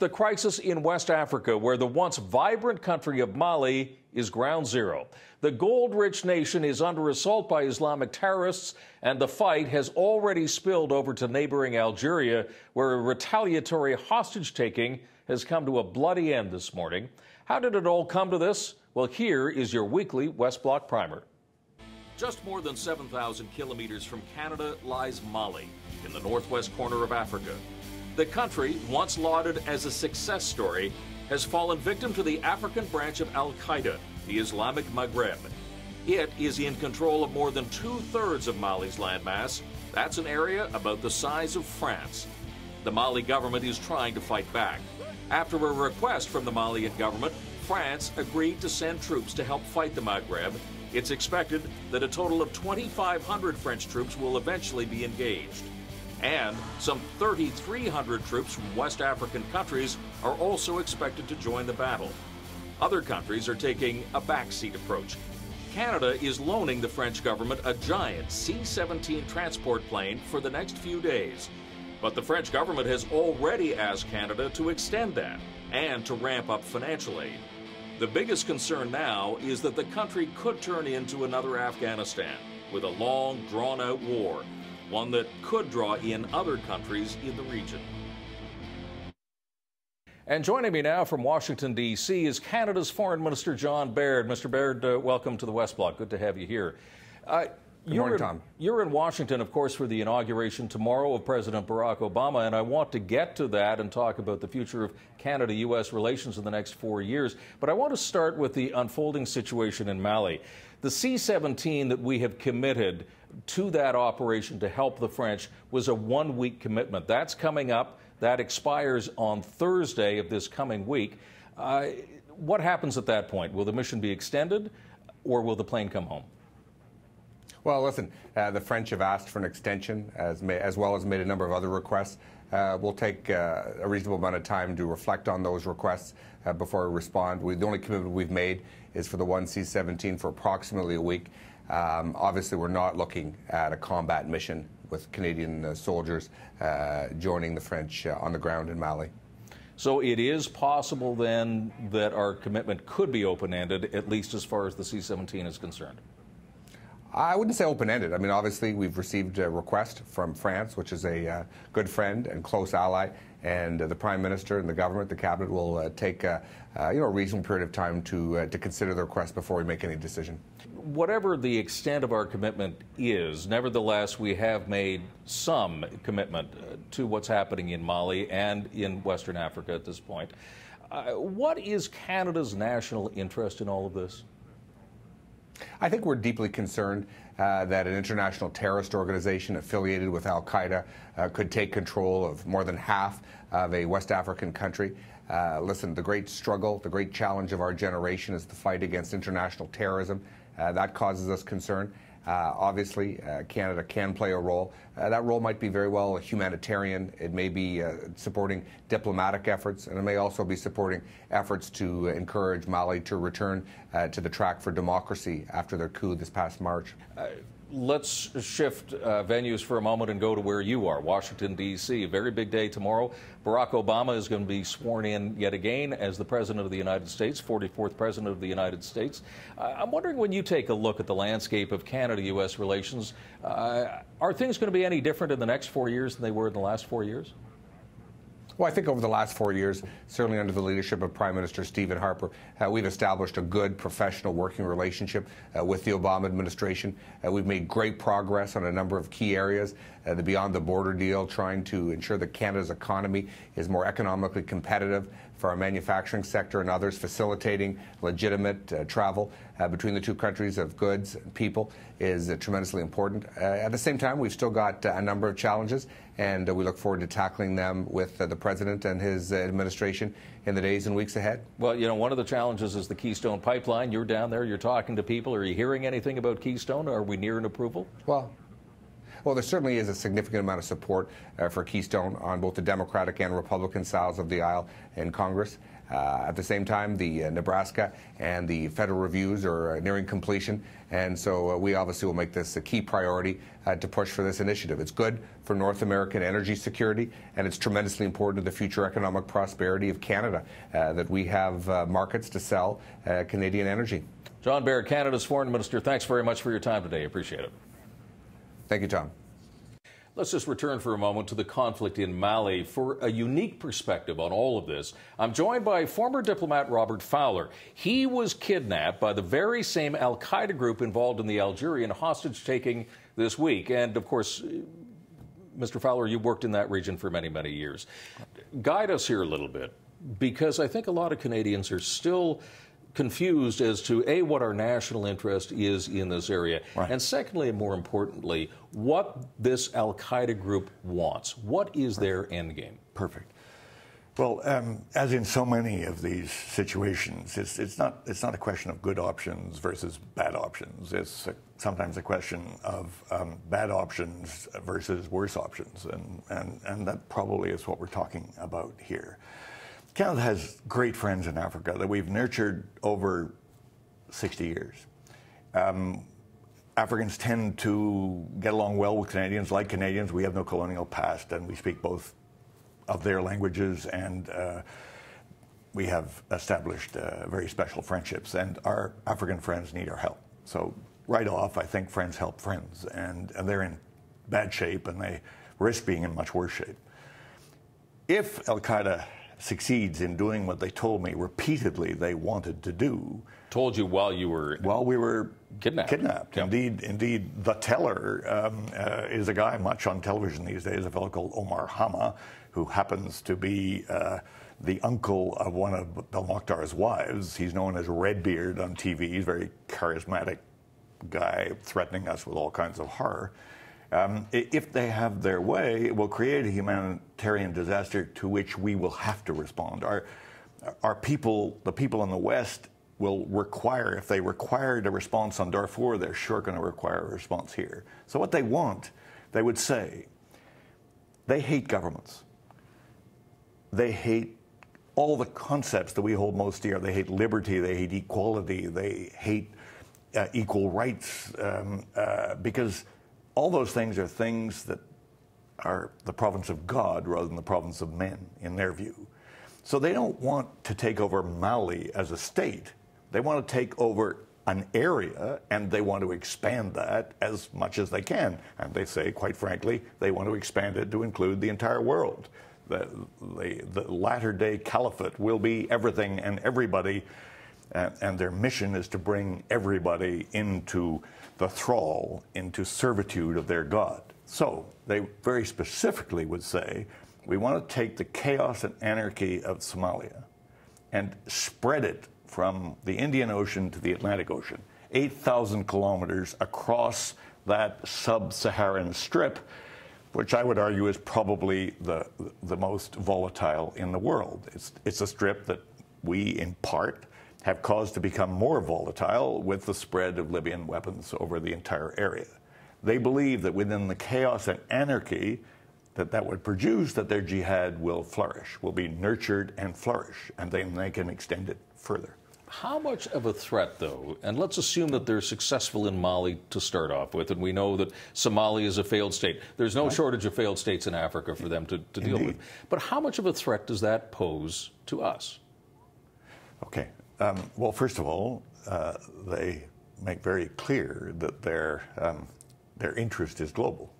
The crisis in West Africa, where the once vibrant country of Mali is ground zero. The gold-rich nation is under assault by Islamic terrorists, and the fight has already spilled over to neighboring Algeria, where a retaliatory hostage-taking has come to a bloody end this morning. How did it all come to this? Well, here is your weekly West Block Primer. Just more than 7,000 kilometers from Canada lies Mali, in the northwest corner of Africa. The country, once lauded as a success story, has fallen victim to the African branch of Al-Qaeda, the Islamic Maghreb. It is in control of more than two-thirds of Mali's landmass. That's an area about the size of France. The Mali government is trying to fight back. After a request from the Malian government, France agreed to send troops to help fight the Maghreb. It's expected that a total of 2,500 French troops will eventually be engaged. And some 3,300 troops from West African countries are also expected to join the battle. Other countries are taking a backseat approach. Canada is loaning the French government a giant C-17 transport plane for the next few days. But the French government has already asked Canada to extend that and to ramp up financial aid. The biggest concern now is that the country could turn into another Afghanistan with a long, drawn-out war, one that could draw in other countries in the region. And joining me now from Washington, D.C. is Canada's Foreign Minister John Baird. Mr. Baird, welcome to the West Block. Good to have you here. Good morning, Tom. You're in Washington, of course, for the inauguration tomorrow of President Barack Obama, and I want to get to that and talk about the future of Canada-U.S. relations in the next 4 years. But I want to start with the unfolding situation in Mali. The C-17 that we have committed to that operation to help the French was a one-week commitment. That's coming up. That expires on Thursday of this coming week. What happens at that point? Will the mission be extended, or will the plane come home? Well, listen, the French have asked for an extension, as well as made a number of other requests. We'll take a reasonable amount of time to reflect on those requests before we respond. The only commitment we've made is for the one C-17 for approximately a week. Obviously, we're not looking at a combat mission with Canadian soldiers joining the French on the ground in Mali. So it is possible then that our commitment could be open-ended, at least as far as the C-17 is concerned. I wouldn't say open-ended. I mean, obviously, we've received a request from France, which is a good friend and close ally, and the Prime Minister and the government, the Cabinet, will take a reasonable period of time to consider the request before we make any decision. Whatever the extent of our commitment is, nevertheless, we have made some commitment to what's happening in Mali and in Western Africa at this point. What is Canada's national interest in all of this? I think we're deeply concerned that an international terrorist organization affiliated with Al-Qaeda could take control of more than half of a West African country. Listen, the great struggle, the great challenge of our generation is the fight against international terrorism. That causes us concern. Obviously, Canada can play a role. That role might be very well humanitarian. It may be supporting diplomatic efforts, and it may also be supporting efforts to encourage Mali to return to the track for democracy after their coup this past March. Let's shift venues for a moment and go to where you are, Washington, D.C. A very big day tomorrow. Barack Obama is going to be sworn in yet again as the President of the United States, 44th President of the United States. I'm wondering, when you take a look at the landscape of Canada-U.S. relations, are things going to be any different in the next 4 years than they were in the last 4 years? Well, I think over the last 4 years, certainly under the leadership of Prime Minister Stephen Harper, we've established a good professional working relationship with the Obama administration. We've made great progress on a number of key areas. The Beyond the Border deal, trying to ensure that Canada's economy is more economically competitive for our manufacturing sector, and others, facilitating legitimate travel between the two countries of goods and people, is tremendously important. At the same time, we've still got a number of challenges, and we look forward to tackling them with the President and his administration in the days and weeks ahead. Well, you know, one of the challenges is the Keystone Pipeline. You're down there, you're talking to people. Are you hearing anything about Keystone? Are we near an approval? Well, there certainly is a significant amount of support for Keystone on both the Democratic and Republican sides of the aisle in Congress. At the same time, the Nebraska and the federal reviews are nearing completion, and so we obviously will make this a key priority to push for this initiative. It's good for North American energy security, and it's tremendously important to the future economic prosperity of Canada that we have markets to sell Canadian energy. John Baird, Canada's Foreign Minister, thanks very much for your time today. Appreciate it. Thank you, Tom. Let's just return for a moment to the conflict in Mali. For a unique perspective on all of this, I'm joined by former diplomat Robert Fowler. He was kidnapped by the very same al-Qaeda group involved in the Algerian hostage-taking this week. And, of course, Mr. Fowler, you worked in that region for many, many years. Guide us here a little bit, because I think a lot of Canadians are still confused as to, A, what our national interest is in this area, right, and secondly, and more importantly, what this al-Qaeda group wants. What is their end game? Perfect. Well, as in so many of these situations, it's not a question of good options versus bad options. It's sometimes a question of bad options versus worse options, and that probably is what we're talking about here. Canada has great friends in Africa that we've nurtured over 60 years. Africans tend to get along well with Canadians. Like Canadians, we have no colonial past, and we speak both of their languages, and we have established very special friendships, and our African friends need our help. So right off, I think friends help friends, and they're in bad shape, and they risk being in much worse shape. If al-Qaeda succeeds in doing what they told me repeatedly they wanted to do. Told you while you were... While we were kidnapped. Yep. Indeed, the teller is a guy much on television these days, a fellow called Omar Hama, who happens to be the uncle of one of Bel Mokhtar's wives. He's known as Redbeard on TV. He's a very charismatic guy, threatening us with all kinds of horror. If they have their way, it will create a humanitarian disaster to which we will have to respond. Our people, the people in the West, will require, if they required a response on Darfur, they're sure going to require a response here. So what they want, they would say, they hate governments. They hate all the concepts that we hold most dear. They hate liberty, they hate equality, they hate equal rights, because all those things are things that are the province of God rather than the province of men, in their view. So they don't want to take over Mali as a state. They want to take over an area, and they want to expand that as much as they can. And they say, quite frankly, they want to expand it to include the entire world. The latter-day caliphate will be everything and everybody, and their mission is to bring everybody into the thrall, into servitude of their God. So they very specifically would say, we want to take the chaos and anarchy of Somalia and spread it from the Indian Ocean to the Atlantic Ocean, 8,000 kilometers across that sub-Saharan strip, which I would argue is probably the most volatile in the world. It's a strip that we, in part, have caused to become more volatile with the spread of Libyan weapons over the entire area. They believe that within the chaos and anarchy that would produce, that their jihad will flourish, will be nurtured and flourish, and then they can extend it further. How much of a threat, though, and let's assume that they're successful in Mali to start off with, and we know that Somalia is a failed state. There's no shortage of failed states in Africa for them to deal with. But how much of a threat does that pose to us? Okay. Well, first of all, they make very clear that their interest is global.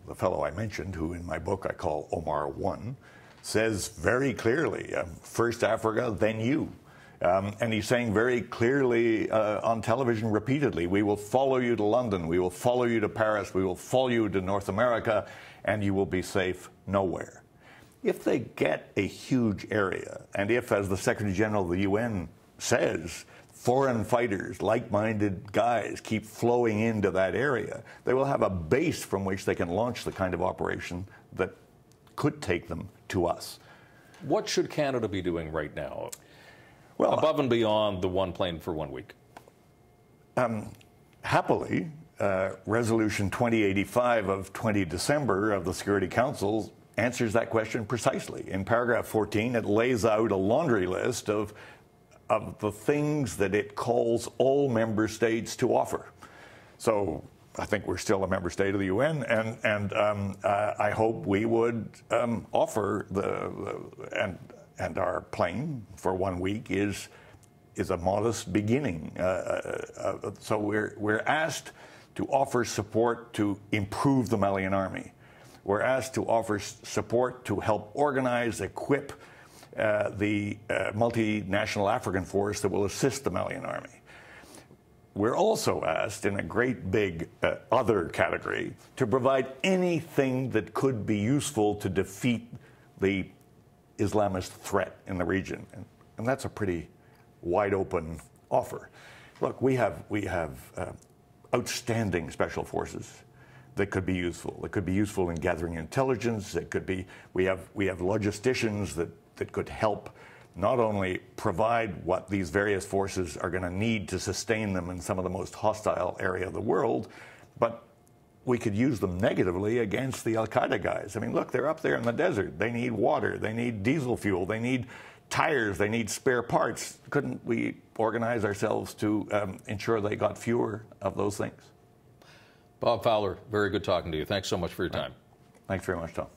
The fellow I mentioned, who in my book I call Omar 1, says very clearly, first Africa, then you. And he's saying very clearly on television repeatedly, we will follow you to London, we will follow you to Paris, we will follow you to North America, and you will be safe nowhere. If they get a huge area, and if, as the Secretary General of the UN says, foreign fighters, like-minded guys keep flowing into that area, they will have a base from which they can launch the kind of operation that could take them to us. What should Canada be doing right now? Well, above and beyond the one plane for 1 week. Happily, Resolution 2085 of 20 December of the Security Council answers that question precisely. In paragraph 14, it lays out a laundry list of the things that it calls all member states to offer. So I think we're still a member state of the UN, and I hope we would offer and our plane for 1 week is a modest beginning. So we're asked to offer support to improve the Malian army. We're asked to offer support to help organize, equip the multinational African force that will assist the Malian army. We're also asked, in a great big other category, to provide anything that could be useful to defeat the Islamist threat in the region. And that's a pretty wide open offer. Look, we have outstanding special forces that could be useful. That could be useful in gathering intelligence. It could be, we have logisticians that could help not only provide what these various forces are going to need to sustain them in some of the most hostile area of the world, but we could use them negatively against the Al-Qaeda guys. I mean, look, they're up there in the desert. They need water. They need diesel fuel. They need tires. They need spare parts. Couldn't we organize ourselves to ensure they got fewer of those things? Bob Fowler, very good talking to you. Thanks so much for your time. Thanks very much, Tom.